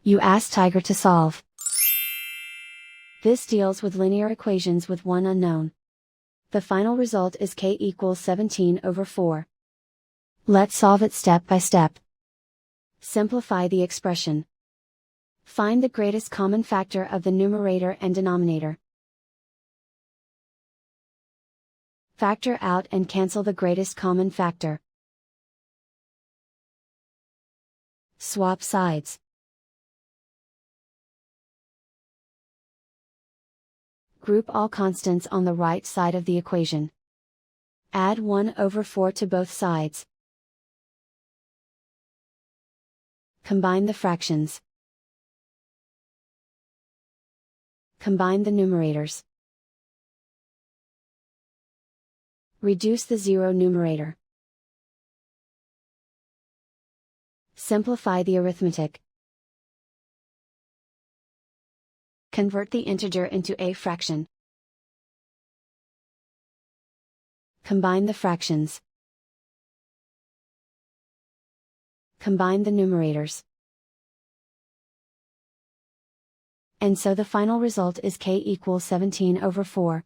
You ask Tiger to solve. This deals with linear equations with one unknown. The final result is k equals 17/4. Let's solve it step by step. Simplify the expression. Find the greatest common factor of the numerator and denominator. Factor out and cancel the greatest common factor. Swap sides. Group all constants on the right side of the equation. Add 1/4 to both sides. Combine the fractions. Combine the numerators. Reduce the zero numerator. Simplify the arithmetic. Convert the integer into a fraction. Combine the fractions. Combine the numerators. And so the final result is k equals 17/4.